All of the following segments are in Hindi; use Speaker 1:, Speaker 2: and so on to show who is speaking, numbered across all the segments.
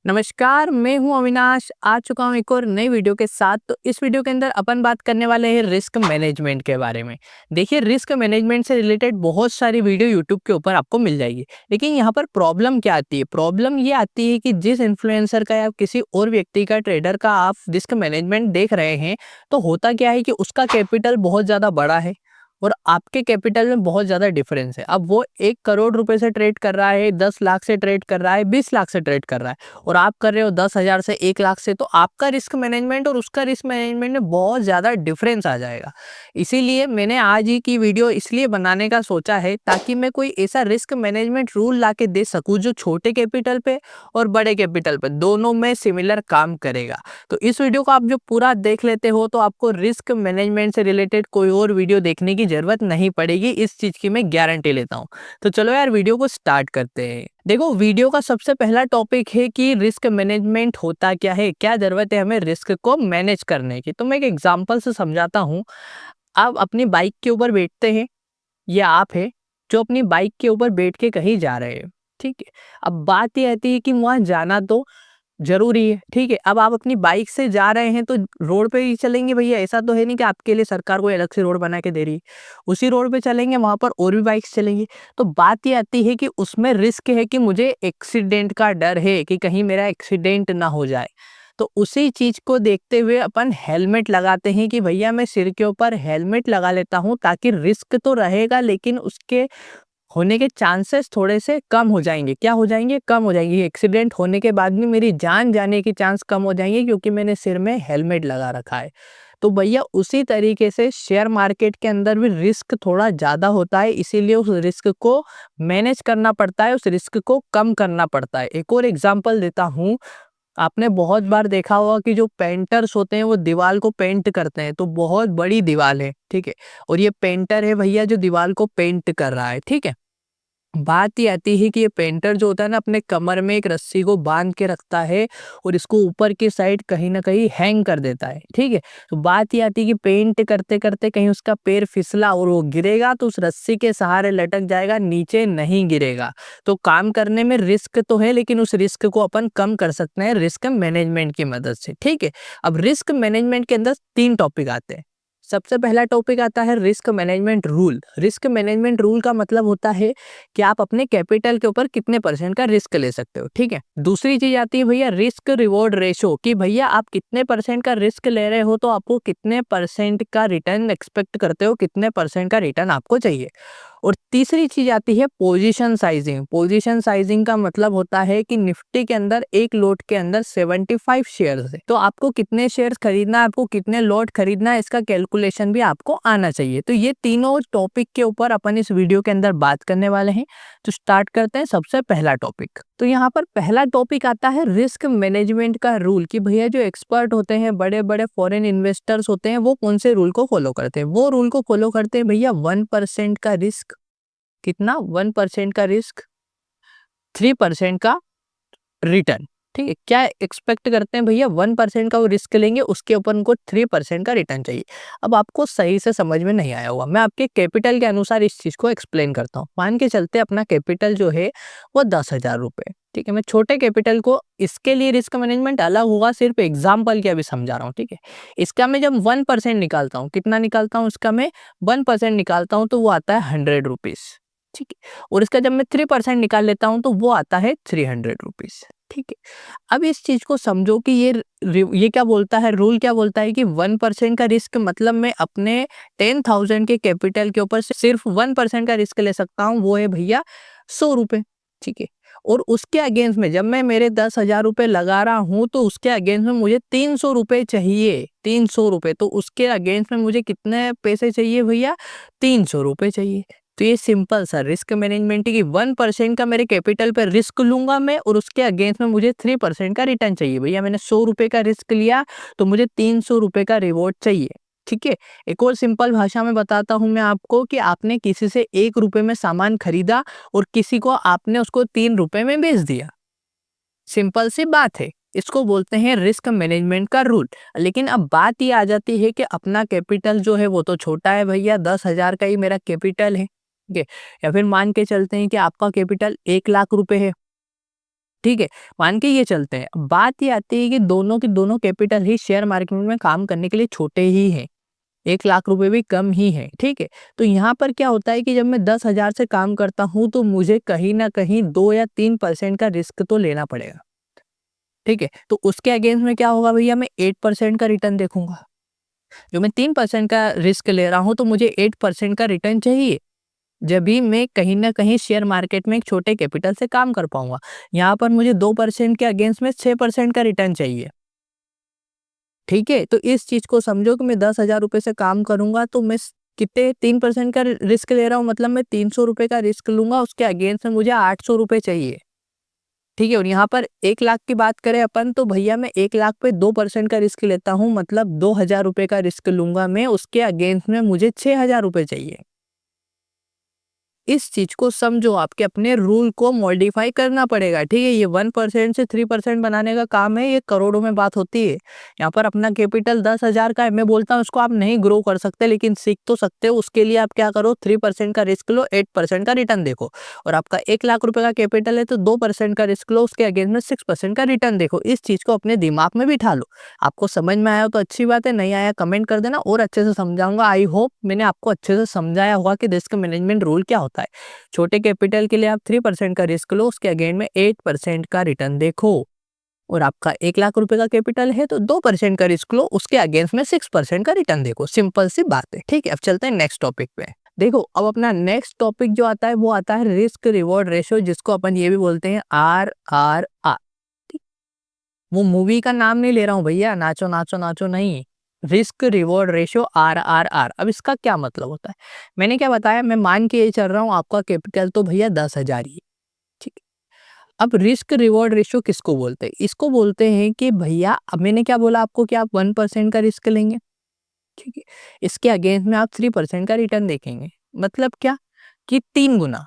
Speaker 1: नमस्कार, मैं हूं अविनाश। आ चुका हूं एक और नई वीडियो के साथ। तो इस वीडियो के अंदर अपन बात करने वाले हैं रिस्क मैनेजमेंट के बारे में। देखिए, रिस्क मैनेजमेंट से रिलेटेड बहुत सारी वीडियो यूट्यूब के ऊपर आपको मिल जाएगी, लेकिन यहाँ पर प्रॉब्लम क्या आती है? प्रॉब्लम ये आती है कि जिस इन्फ्लुएंसर का या किसी और व्यक्ति का, ट्रेडर का आप रिस्क मैनेजमेंट देख रहे हैं, तो होता क्या है कि उसका कैपिटल बहुत ज़्यादा बड़ा है और आपके कैपिटल में बहुत ज़्यादा डिफरेंस है। अब वो 1 करोड़ रुपए से ट्रेड कर रहा है, 10 लाख से ट्रेड कर रहा है, 20 लाख से ट्रेड कर रहा है, और आप कर रहे हो 10,000 से 1 लाख से। तो आपका रिस्क मैनेजमेंट और उसका रिस्क मैनेजमेंट में बहुत ज़्यादा डिफरेंस आ जाएगा। इसीलिए मैंने आज ही की वीडियो इसलिए बनाने का सोचा है, ताकि मैं कोई ऐसा रिस्क मैनेजमेंट रूल ला के दे सकूँ जो छोटे कैपिटल पे और बड़े कैपिटल पे दोनों में सिमिलर काम करेगा। तो इस वीडियो को आप जो पूरा देख लेते हो, तो आपको रिस्क मैनेजमेंट से रिलेटेड कोई और वीडियो देखने की जरूरत नहीं पड़ेगी। इस चीज की मैं गारंटी लेता हूँ। तो चलो यार, वीडियो को स्टार्ट करते हैं। देखो, वीडियो का सबसे पहला टॉपिक है कि रिस्क मैनेजमेंट होता क्या है, क्या जरूरत है हमें रिस्क को मैनेज करने की। तो मैं एक एग्जांपल से समझाता हूँ। आप अपनी बाइक के ऊपर बैठते हैं, या आप है जो अपनी बाइक के ऊपर बैठ के कहीं जा रहे हैं, ठीक है। अब बात ये आती है कि वहां जाना तो ज़रूरी है, ठीक है। अब आप अपनी बाइक से जा रहे हैं तो रोड पे ही चलेंगे भैया, ऐसा तो है नहीं कि आपके लिए सरकार कोई अलग से रोड बना के दे रही है। उसी रोड पे चलेंगे, वहाँ पर और भी बाइक्स चलेंगी। तो बात ये आती है कि उसमें रिस्क है कि मुझे एक्सीडेंट का डर है कि कहीं मेरा एक्सीडेंट ना हो जाए। तो उसी चीज़ को देखते हुए अपन हेलमेट लगाते हैं कि भैया मैं सिर के ऊपर हेलमेट लगा लेता हूँ, ताकि रिस्क तो रहेगा लेकिन उसके होने के चांसेस थोड़े से कम हो जाएँगे। क्या हो जाएँगे? कम हो जाएँगे। एक्सीडेंट होने के बाद भी मेरी जान जाने के चांस कम हो जाएँगे, क्योंकि मैंने सिर में हेलमेट लगा रखा है। तो भैया उसी तरीके से शेयर मार्केट के अंदर भी रिस्क थोड़ा ज़्यादा होता है, इसीलिए उस रिस्क को मैनेज करना पड़ता है, उस रिस्क को कम करना पड़ता है। एक और एग्ज़ाम्पल देता हूँ। आपने बहुत बार देखा होगा कि जो पेंटर्स होते हैं वो दीवार को पेंट करते हैं, तो बहुत बड़ी दीवार है, ठीक है। और ये पेंटर है भैया जो दीवार को पेंट कर रहा है, ठीक है। बात ये आती है कि ये पेंटर जो होता है ना, अपने कमर में एक रस्सी को बांध के रखता है और इसको ऊपर की साइड कहीं ना कहीं हैंग कर देता है, ठीक है। तो बात ये आती है कि पेंट करते करते कहीं उसका पैर फिसला और वो गिरेगा, तो उस रस्सी के सहारे लटक जाएगा, नीचे नहीं गिरेगा। तो काम करने में रिस्क तो है, लेकिन उस रिस्क को अपन कम कर सकते हैं रिस्क मैनेजमेंट की मदद से, ठीक है। अब रिस्क मैनेजमेंट के अंदर 3 टॉपिक आते हैं। सबसे पहला टॉपिक आता है risk management rule. Risk management rule का मतलब होता है कि आप अपने कैपिटल के ऊपर कितने परसेंट का रिस्क ले सकते हो, ठीक है। दूसरी चीज आती है भैया रिस्क रिवॉर्ड रेशो, कि भैया आप कितने परसेंट का रिस्क ले रहे हो तो आपको कितने परसेंट का रिटर्न एक्सपेक्ट करते हो, कितने परसेंट का रिटर्न आपको चाहिए। और तीसरी चीज आती है पोजीशन साइजिंग। पोजीशन साइजिंग का मतलब होता है कि निफ्टी के अंदर एक लोट के अंदर 75 शेयर्स है, तो आपको कितने शेयर्स खरीदना है, आपको कितने लोट खरीदना है, इसका कैलकुलेशन भी आपको आना चाहिए। तो ये तीनों टॉपिक के ऊपर अपन इस वीडियो के अंदर बात करने वाले हैं। तो स्टार्ट करते हैं सबसे पहला टॉपिक। तो यहाँ पर पहला टॉपिक आता है रिस्क मैनेजमेंट का रूल, कि भैया जो एक्सपर्ट होते हैं, बड़े बड़े फॉरेन इन्वेस्टर्स होते हैं, वो कौन से रूल को फॉलो करते हैं? वो रूल को फॉलो करते हैं भैया 1% का रिस्क। कितना? 1% का रिस्क, 3% का रिटर्न, ठीक है। क्या एक्सपेक्ट करते हैं भैया? 1% का वो रिस्क लेंगे, उसके ऊपर उनको 3% का रिटर्न चाहिए। अब आपको सही से समझ में नहीं आया होगा, मैं आपके कैपिटल के अनुसार इस चीज को एक्सप्लेन करता हूँ। मान के चलते अपना कैपिटल जो है वो 10,000 रुपए, ठीक है। मैं छोटे कैपिटल को, इसके लिए रिस्क मैनेजमेंट अलग होगा, सिर्फ एग्जाम्पल के अभी समझा रहा हूँ, ठीक है। इसका मैं जब 1% निकालता हूँ, कितना निकालता हूँ इसका मैं? 1% निकालता हूँ, तो वो आता है 100 रुपीज, ठीक है। और इसका जब मैं 3% निकाल लेता हूँ, तो वो आता है 300 रुपीज, ठीक है। अब इस चीज को समझो कि ये क्या बोलता है, रूल क्या बोलता है कि 1% का रिस्क मतलब मैं अपने 10,000 के कैपिटल के ऊपर सिर्फ 1% का रिस्क ले सकता हूँ, वो है भैया 100 रुपए, ठीक है। और उसके अगेंस्ट में जब मैं मेरे 10,000 रुपए लगा रहा हूँ, तो उसके अगेंस्ट में मुझे 300 रुपए चाहिए, 300 रुपए। तो उसके अगेंस्ट में मुझे कितने पैसे चाहिए भैया? 300 रुपए चाहिए। तो ये सिंपल सा रिस्क मैनेजमेंट है कि 1% का मेरे कैपिटल पर रिस्क लूंगा मैं, और उसके अगेंस्ट में मुझे 3% का रिटर्न चाहिए। भैया मैंने 100 रुपए का रिस्क लिया, तो मुझे 300 रुपए का रिवॉर्ड चाहिए, ठीक है। एक और सिंपल भाषा में बताता हूं मैं आपको, कि आपने किसी से 1 रुपए में सामान खरीदा और किसी को आपने उसको 3 रुपए में बेच दिया। सिंपल सी बात है। इसको बोलते हैं रिस्क मैनेजमेंट का रूल। लेकिन अब बात ये आ जाती है कि अपना कैपिटल जो है वो तो छोटा है भैया, 10,000 का ही मेरा कैपिटल है, ठीक है। या फिर मान के चलते हैं कि आपका कैपिटल 1 लाख रुपए है, ठीक है, मान के ये चलते हैं। अब बात ये आती है कि दोनों के दोनों कैपिटल ही शेयर मार्केट में काम करने के लिए छोटे ही हैं। 1 लाख रुपए भी कम ही है, ठीक है? तो यहाँ पर क्या होता है कि जब मैं 10,000 से काम करता हूँ तो मुझे कहीं न कहीं 2 या 3% का रिस्क तो लेना पड़ेगा, ठीक है? तो उसके अगेंस्ट में क्या होगा भैया, मैं 8% का रिटर्न देखूँगा। जो मैं 3% का रिस्क ले रहा हूँ तो मुझे 8% का रिटर्न चाहिए। जभी मैं कहीं न कहीं शेयर मार्केट में एक छोटे कैपिटल से काम कर पाऊँगा। यहाँ पर मुझे 2% के अगेंस्ट में 6% का रिटर्न चाहिए। ठीक है? तो इस चीज़ को समझो कि मैं 10,000 रुपए से काम करूँगा तो मैं स कितने 3% का रिस्क ले रहा हूँ, मतलब मैं 300 रुपए का रिस्क लूँगा, उसके अगेंस्ट में मुझे 800 रुपए चाहिए। ठीक है? और यहाँ पर 1 लाख की बात करें अपन तो भैया मैं 1 लाख पे 2% का रिस्क लेता हूँ, मतलब 2,000 रुपए का रिस्क लूँगा मैं, उसके अगेंस्ट में मुझे 6,000 रुपए चाहिए। इस चीज को समझो, आपके अपने रूल को मॉडिफाई करना पड़ेगा, ठीक है? ये 1% से 3% बनाने का काम है, ये करोड़ों में बात होती है। यहाँ पर अपना कैपिटल 10,000 का है, मैं बोलता हूँ उसको आप नहीं ग्रो कर सकते, लेकिन सीख तो सकते हो। उसके लिए आप क्या करो, 3% का रिस्क लो, 8% का रिटर्न देखो। और आपका 1 लाख रुपए का कैपिटल है तो 2% का रिस्क लो, उसके अगेंस्ट में 6% का रिटर्न देखो। इस चीज को अपने दिमाग में बिठा लो। आपको समझ में आया हो तो अच्छी बात है, नहीं आया कमेंट कर देना और अच्छे से समझाऊंगा। आई होप मैंने आपको अच्छे से समझाया होगा कि रिस्क मैनेजमेंट रूल क्या होता है। छोटे कैपिटल के लिए आप 3% का रिस्क लो, उसके अगेंस्ट में 8% का रिटर्न देखो। और आपका 1 लाख रुपए का कैपिटल है तो 2% का रिस्क लो, उसके अगेंस्ट में 6% का रिटर्न देखो। सिंपल सी बात है, ठीक है? अब चलते हैं नेक्स्ट टॉपिक पे। देखो, अब अपना नेक्स्ट टॉपिक जो आता है वो आता है रिस्क रिवॉर्ड रेशियो, जिसको अपन ये भी बोलते हैं RRR। वो मूवी का नाम नहीं ले रहा हूँ भैया, नाचो नाचो नाचो नहीं। Risk reward ratio RRR। अब इसका क्या मतलब होता है? मैंने क्या बताया, मैं मान के ये चल रहा हूँ आपका कैपिटल तो भैया 10,000 ही है, ठीक है? अब रिस्क रिवॉर्ड रेशियो किसको बोलते हैं? इसको बोलते हैं कि भैया, अब मैंने क्या बोला आपको कि आप 1% का रिस्क लेंगे, ठीक है? इसके अगेंस्ट में आप 3% का रिटर्न देखेंगे। मतलब क्या कि 3 गुना,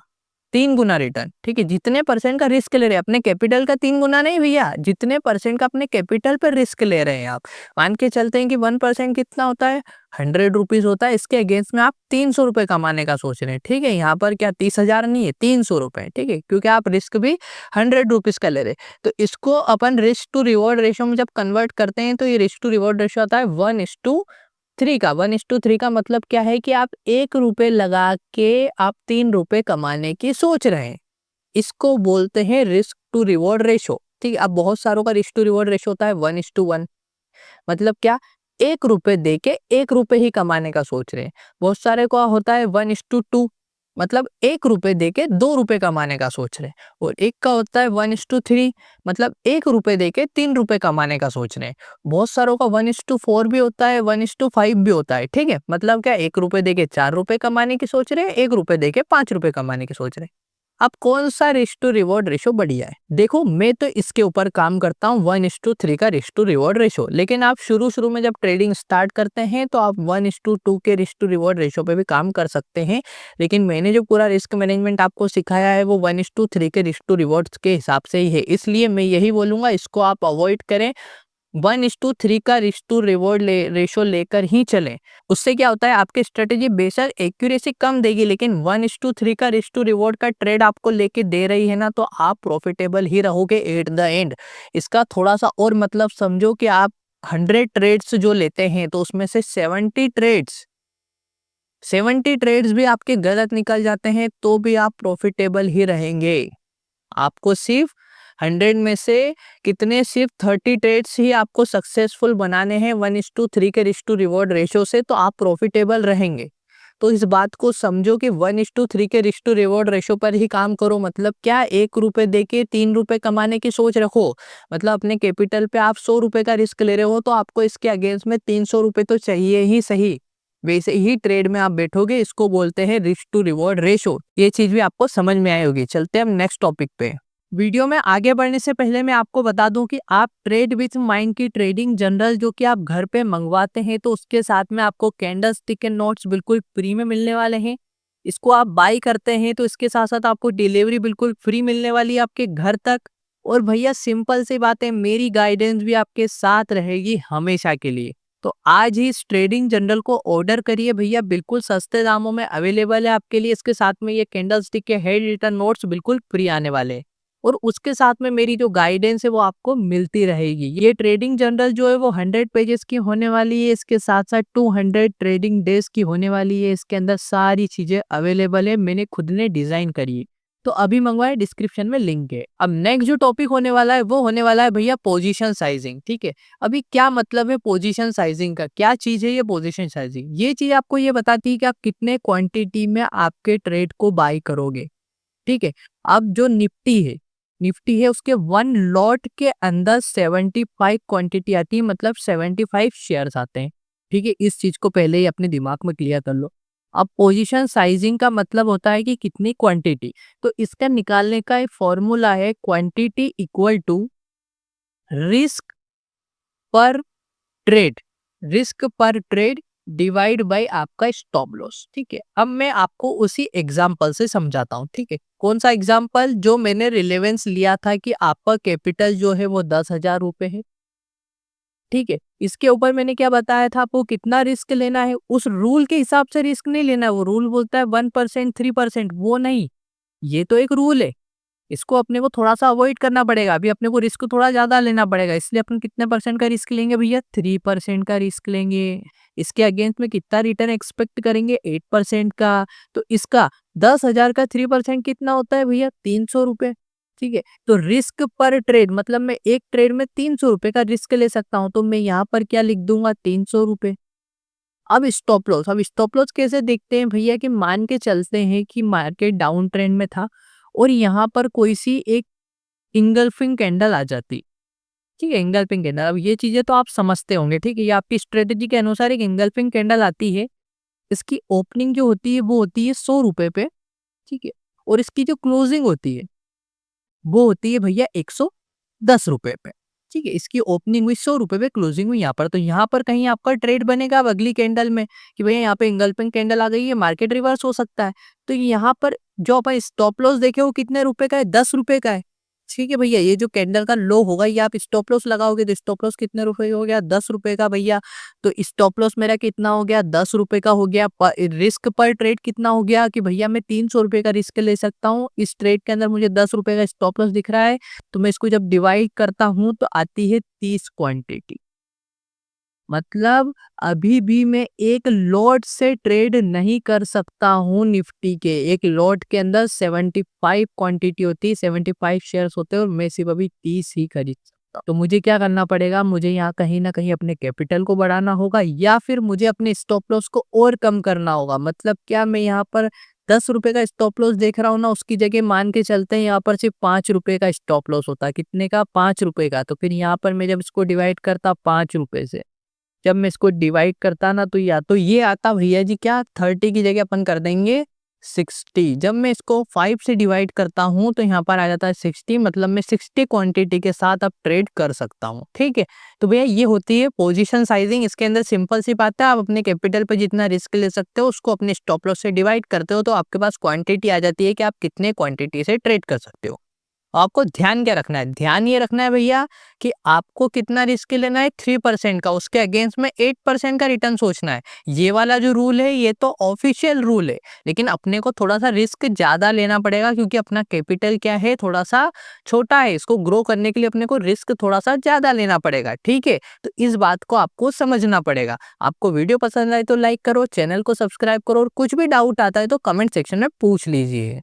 Speaker 1: 3 गुना रिटर्न, ठीक है? जितने परसेंट का रिस्क ले रहे हैं अपने कैपिटल का 3 गुना नहीं भैया, जितने परसेंट का अपने कैपिटल पर रिस्क ले रहे हैं आप। मान के चलते हैं कि 1% कितना होता है, 100 रुपीज होता है। इसके अगेंस्ट में आप 300 रुपए कमाने का सोच रहे हैं, ठीक है? यहाँ पर क्या 30,000 नहीं है, 300 रुपए, ठीक है? क्योंकि आप रिस्क भी 100 रुपीज का ले रहे हैं। तो इसको अपन रिस्क टू रिवॉर्ड रेशियो में जब कन्वर्ट करते हैं तो ये रिस्क टू रिवॉर्ड रेशियो आता है 1:3 का। 1:3 का मतलब क्या है कि आप 1 रुपए लगा के आप 3 रुपए कमाने की सोच रहे हैं। इसको बोलते हैं रिस्क टू रिवॉर्ड रेशो, ठीक है? अब बहुत सारों का रिस्क टू रिवॉर्ड रेशो होता है 1:1। मतलब क्या, 1 रुपए दे के 1 रुपए ही कमाने का सोच रहे हैं। बहुत सारे का होता है 1:2, मतलब 1 रुपए दे के 2 रुपए कमाने का सोच रहे हैं। और एक का होता है 1:3, मतलब 1 रुपए दे के 3 रुपए कमाने का सोच रहे हैं। बहुत सारों का 1:4 भी होता है, 1:5 भी होता है, ठीक है? मतलब क्या, 1 रुपए दे के 4 रुपए कमाने की सोच रहे हैं, 1 रुपए दे के 5 रुपए कमाने की सोच रहे हैं। अब कौन सा रिस्क टू रिवॉर्ड रेशो बढ़िया है? देखो, मैं तो इसके ऊपर काम करता हूँ 1:3 का रिस्क टू रिवॉर्ड रेशो। लेकिन आप शुरू में जब ट्रेडिंग स्टार्ट करते हैं तो आप 1:2 के रिस्क टू रिवॉर्ड रेशो पे भी काम कर सकते हैं। लेकिन मैंने जो पूरा रिस्क मैनेजमेंट आपको सिखाया है वो 1:3 के रिस्क टू रिवॉर्ड्स के हिसाब से ही है। इसलिए मैं यही बोलूंगा, इसको आप अवॉइड करें। 1:3 का रिस्क टू रिवॉर्ड रेशो लेकर ही चलें। उससे क्या होता है, आपकी स्ट्रेटेजी बेशक एक्यूरेसी कम देगी, लेकिन 1:3 का रिस्क टू रिवॉर्ड का ट्रेड आपको लेके दे रही है ना, तो आप प्रॉफिटेबल ही रहोगे एट द एंड। इसका थोड़ा सा और मतलब समझो कि आप 100 ट्रेड्स जो लेते हैं तो उसमें से 70 ट्रेड्स भी आपके गलत निकल जाते हैं तो भी आप प्रॉफिटेबल ही रहेंगे। आपको सिर्फ 100 में से कितने, सिर्फ 30 ट्रेड्स ही आपको सक्सेसफुल बनाने हैं 1:3 के रिस्क टू रिवॉर्ड रेशो से, तो आप प्रॉफिटेबल रहेंगे। तो इस बात को समझो कि 1:3 के रिस्क टू रिवॉर्ड रेशो पर ही काम करो। मतलब क्या, 1 रुपए दे के 3 रुपए कमाने की सोच रखो। मतलब अपने कैपिटल पे आप 100 रुपए का रिस्क ले रहे हो तो आपको इसके अगेंस्ट में 300 रुपए तो चाहिए ही सही। वैसे ही ट्रेड में आप बैठोगे, इसको बोलते हैं रिस्क टू रिवॉर्ड रेशो। ये चीज भी आपको समझ में आई होगी। चलते हैं हम नेक्स्ट टॉपिक पे। वीडियो में आगे बढ़ने से पहले मैं आपको बता दूं कि आप ट्रेड विथ माइंड की ट्रेडिंग जर्नल जो कि आप घर पे मंगवाते हैं तो उसके साथ में आपको कैंडल स्टिक एंड नोट्स बिल्कुल फ्री में मिलने वाले हैं। इसको आप बाई करते हैं तो इसके साथ साथ आपको डिलीवरी बिल्कुल फ्री मिलने वाली है आपके घर तक। और भैया सिंपल सी बात है, मेरी गाइडेंस भी आपके साथ रहेगी हमेशा के लिए। तो आज ही इस ट्रेडिंग जर्नल को ऑर्डर करिए भैया, बिल्कुल सस्ते दामों में अवेलेबल है आपके लिए। इसके साथ में ये कैंडल स्टिक के हेड रिटर्न नोट्स बिल्कुल फ्री आने वाले हैं। और उसके साथ में मेरी जो गाइडेंस है वो आपको मिलती रहेगी। ये ट्रेडिंग जर्नल जो है वो 100 पेजेस की होने वाली है, इसके साथ-साथ 200 ट्रेडिंग डेज़ की होने वाली है। इसके अंदर सारी चीज़ें अवेलेबल है, मैंने खुद ने डिज़ाइन करी है। तो अभी मँगवाएँ, डिस्क्रिप्शन में लिंक है। अब नेक्स्ट जो टॉपिक होने वाला है वो होने वाला है भैया पोजीशन साइजिंग, ठीक है? अभी क्या मतलब है पोजीशन साइजिंग का? क्या चीज़ है ये पोजीशन साइजिंग? ये चीज़ आपको ये बताती है कि आप कितने क्वांटिटी में आपके ट्रेड को बाय करोगे, ठीक है? अब जो निफ्टी है उसके 1 लॉट के अंदर 75 क्वांटिटी आती है, मतलब 75 शेयर्स आते हैं, ठीक है? इस चीज़ को पहले ही अपने दिमाग में क्लियर कर लो। अब पोजीशन साइजिंग का मतलब होता है कि कितनी क्वांटिटी, तो इसका निकालने का एक फॉर्मूला है क्वांटिटी इक्वल टू रिस्क पर ट्रेड, रिस्क पर ट्रेड डिवाइड बाय आपका स्टॉप लॉस, ठीक है? अब मैं आपको उसी एग्जांपल से समझाता हूँ, ठीक है? कौन सा एग्जांपल? जो मैंने रिलेवेंस लिया था कि आपका कैपिटल जो है वो 10,000 रुपए है, ठीक है? इसके ऊपर मैंने क्या बताया था आपको, कितना रिस्क लेना है, उस रूल के हिसाब से रिस्क नहीं लेना है। वो रूल बोलता है 1%, 3%, वो नहीं, ये तो एक रूल है। इसको अपने को थोड़ा-सा अवॉइड करना पड़ेगा। अभी अपने को रिस्क थोड़ा ज़्यादा लेना पड़ेगा, इसलिए अपन कितने परसेंट का रिस्क लेंगे भैया? 3% का रिस्क लेंगे। इसके अगेंस्ट में कितना रिटर्न एक्सपेक्ट करेंगे? 8% का। तो इसका 10,000 का 3% कितना होता है भैया? 300 रुपए, ठीक है? तो रिस्क पर ट्रेड मतलब मैं एक ट्रेड में 300 रुपए का रिस्क ले सकता हूँ, तो मैं यहाँ पर क्या लिख दूँगा? 300 रुपए। अब स्टॉप लॉस कैसे देखते हैं भैया? कि मान के चलते हैं कि मार्केट डाउन ट्रेंड में था और यहाँ पर कोई सी एक इंगल्फिंग कैंडल आ जाती, ठीक है? इंगल्फिंग कैंडल, अब ये चीजें तो आप समझते होंगे, ठीक है? ये आपकी स्ट्रेटेजी के अनुसार एक इंगल्फिंग कैंडल आती है। इसकी ओपनिंग जो होती है वो होती है 100 रुपए पे, ठीक है? और इसकी जो क्लोजिंग होती है वो होती है भैया 110 रुपए पे, ठीक है? इसकी ओपनिंग हुई 100 रुपए पे, क्लोजिंग हुई यहाँ पर, तो यहाँ पर कहीं आपका ट्रेड बनेगा अब अगली कैंडल में कि भैया यहाँ पे इंगल्फिंग कैंडल आ गई है, मार्केट रिवर्स हो सकता है। तो यहाँ पर जो अपन स्टॉप लॉस देखे वो कितने रुपए का है? 10 रुपए का है, ठीक है भैया? ये जो कैंडल का लो होगा ये आप स्टॉप लॉस लगाओगे तो स्टॉप लॉस कितने रुपए का हो गया? 10 रुपए का भैया। तो स्टॉप लॉस मेरा कितना हो गया? 10 रुपए का हो गया। रिस्क पर ट्रेड कितना हो गया कि भैया मैं 300 रुपए का रिस्क ले सकता हूँ, इस ट्रेड के अंदर मुझे 10 रुपए का स्टॉप लॉस दिख रहा है, तो मैं इसको जब डिवाइड करता हूँ तो आती है 30 क्वांटिटी। मतलब अभी भी मैं एक लॉट से ट्रेड नहीं कर सकता हूँ निफ्टी के। एक लॉट के अंदर 75 क्वांटिटी होती है, 75 शेयर्स होते हैं और मैं सिर्फ अभी 30 ही खरीद सकता हूँ। तो मुझे क्या करना पड़ेगा? मुझे यहाँ कहीं ना कहीं अपने कैपिटल को बढ़ाना होगा या फिर मुझे अपने स्टॉप लॉस को और कम करना होगा। मतलब क्या, मैं यहाँ पर 10 रुपए का स्टॉप लॉस देख रहा हूँ ना, उसकी जगह मान के चलते हैं यहाँ पर सिर्फ 5 रुपए का स्टॉप लॉस होता है। कितने का? 5 रुपए का। तो फिर यहाँ पर मैं जब इसको डिवाइड करता 5 रुपए से, जब मैं इसको डिवाइड करता ना, तो या तो ये आता भैया जी, क्या 30 की जगह अपन कर देंगे 60। जब मैं इसको 5 से डिवाइड करता हूँ तो यहाँ पर आ जाता है 60, मतलब मैं 60 क्वांटिटी के साथ अब ट्रेड कर सकता हूँ, ठीक है? तो भैया ये होती है पोजीशन साइजिंग। इसके अंदर सिंपल सी बात है, आप अपने कैपिटल पे जितना रिस्क ले सकते हो उसको अपने स्टॉप लॉस से डिवाइड करते हो तो आपके पास क्वांटिटी आ जाती है कि आप कितने क्वांटिटी से ट्रेड कर सकते हो। आपको ध्यान क्या रखना है? ध्यान ये रखना है भैया कि आपको कितना रिस्क लेना है? 3% का, उसके अगेंस्ट में 8% का रिटर्न सोचना है। ये वाला जो रूल है ये तो ऑफिशियल रूल है, लेकिन अपने को थोड़ा सा रिस्क ज्यादा लेना पड़ेगा क्योंकि अपना कैपिटल क्या है, थोड़ा सा छोटा है। इसको ग्रो करने के लिए अपने को रिस्क थोड़ा सा ज्यादा लेना पड़ेगा, ठीक है? तो इस बात को आपको समझना पड़ेगा। आपको वीडियो पसंद आए तो लाइक करो, चैनल को सब्सक्राइब करो और कुछ भी डाउट आता है तो कमेंट सेक्शन में पूछ लीजिए।